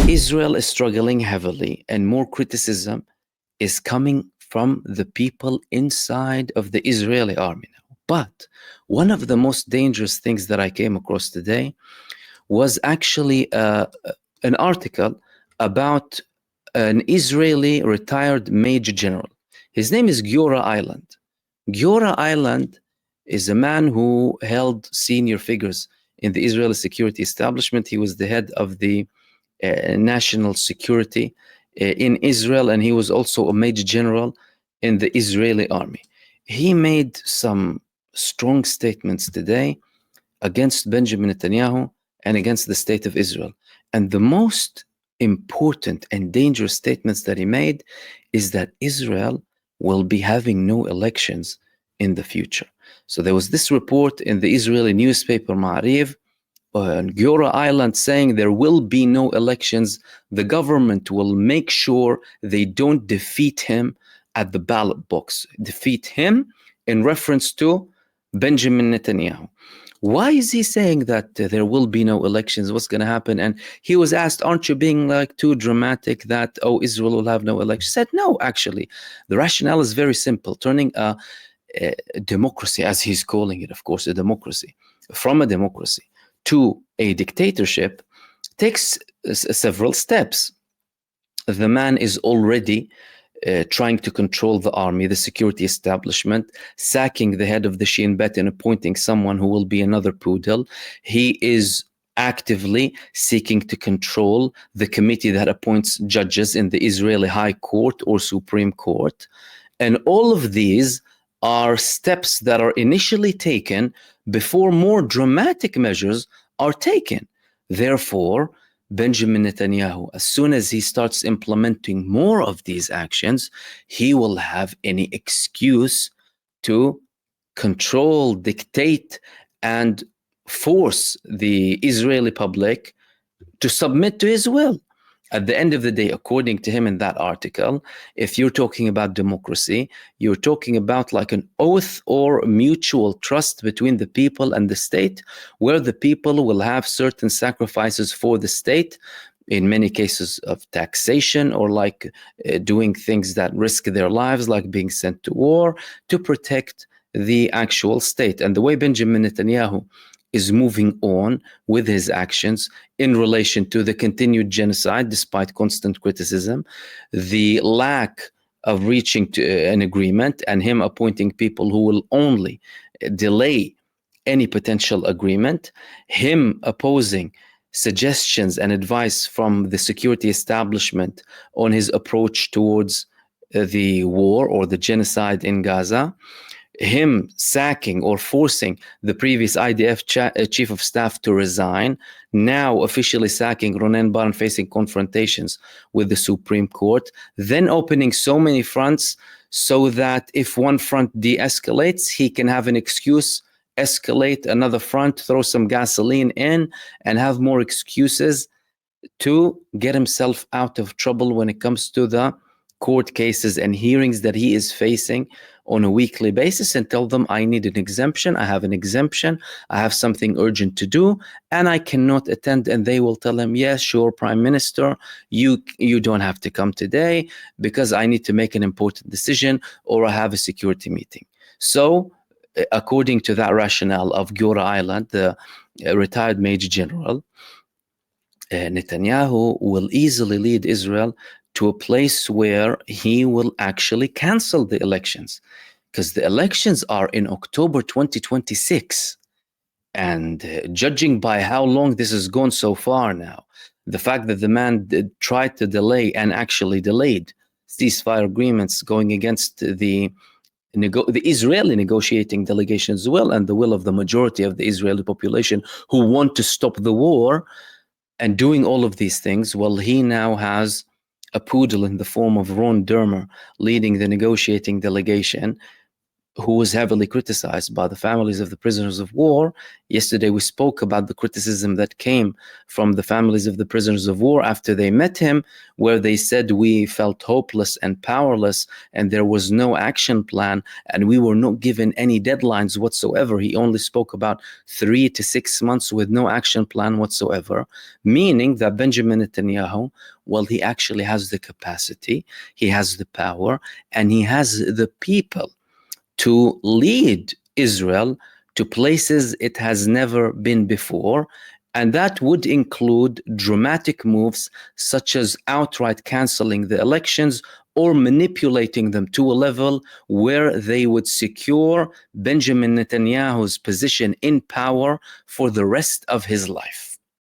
Israel is struggling heavily, and more criticism is coming from the people inside of the Israeli army now. But one of the most dangerous things that I came across today was actually an article about an Israeli retired major general. His name is Giora Eiland. Giora Eiland is a man who held senior figures in the Israeli security establishment. He was the head of the national security in Israel, and he was also a major general in the Israeli army. He made some strong statements today against Benjamin Netanyahu and against the state of Israel. And the most important and dangerous statements that he made is that Israel will be having no elections in the future. So there was this report in the Israeli newspaper Ma'ariv, Giora Eiland saying there will be no elections. The government will make sure they don't defeat him at the ballot box. Defeat him in reference to Benjamin Netanyahu. Why is he saying that there will be no elections? What's going to happen? And he was asked, aren't you being like too dramatic that, oh, Israel will have no elections? He said, no, actually. The rationale is very simple. Turning a democracy, as he's calling it, of course, a democracy, from a democracy to a dictatorship takes several steps. The man is already trying to control the army, the security establishment, sacking the head of the Shin Bet and appointing someone who will be another poodle. He is actively seeking to control the committee that appoints judges in the Israeli High Court or Supreme Court. And all of these are steps that are initially taken before more dramatic measures are taken. Therefore, Benjamin Netanyahu, as soon as he starts implementing more of these actions, he will have any excuse to control, dictate, and force the Israeli public to submit to his will. At the end of the day, according to him in that article, if you're talking about democracy, you're talking about like an oath or mutual trust between the people and the state, where the people will have certain sacrifices for the state, in many cases of taxation or like doing things that risk their lives, like being sent to war to protect the actual state. And the way Benjamin Netanyahu is moving on with his actions in relation to the continued genocide, despite constant criticism, the lack of reaching to an agreement, and him appointing people who will only delay any potential agreement, him opposing suggestions and advice from the security establishment on his approach towards the war or the genocide in Gaza, him sacking or forcing the previous IDF chief of staff to resign, now officially sacking Ronen Bar and facing confrontations with the Supreme Court, then opening so many fronts so that if one front de-escalates, he can have an excuse, escalate another front, throw some gasoline in, and have more excuses to get himself out of trouble when it comes to the court cases and hearings that he is facing on a weekly basis, and tell them, I need an exemption, I have an exemption, I have something urgent to do, and I cannot attend. And they will tell him, yes, sure, Prime Minister, you don't have to come today because I need to make an important decision or I have a security meeting. So, according to that rationale of Giora Eiland, the retired Major General, Netanyahu will easily lead Israel to a place where he will actually cancel the elections, because the elections are in October 2026. And judging by how long this has gone so far now, the fact that the man tried to delay and actually delayed ceasefire agreements going against the Israeli negotiating delegation as well, and the will of the majority of the Israeli population who want to stop the war, and doing all of these things, well, he now has a poodle in the form of Ron Dermer leading the negotiating delegation, who was heavily criticized by the families of the prisoners of war. Yesterday, we spoke about the criticism that came from the families of the prisoners of war after they met him, where they said we felt hopeless and powerless, and there was no action plan, and we were not given any deadlines whatsoever. He only spoke about 3 to 6 months with no action plan whatsoever, meaning that Benjamin Netanyahu, well, he actually has the capacity, he has the power, and he has the people to lead Israel to places it has never been before. And that would include dramatic moves such as outright canceling the elections or manipulating them to a level where they would secure Benjamin Netanyahu's position in power for the rest of his life.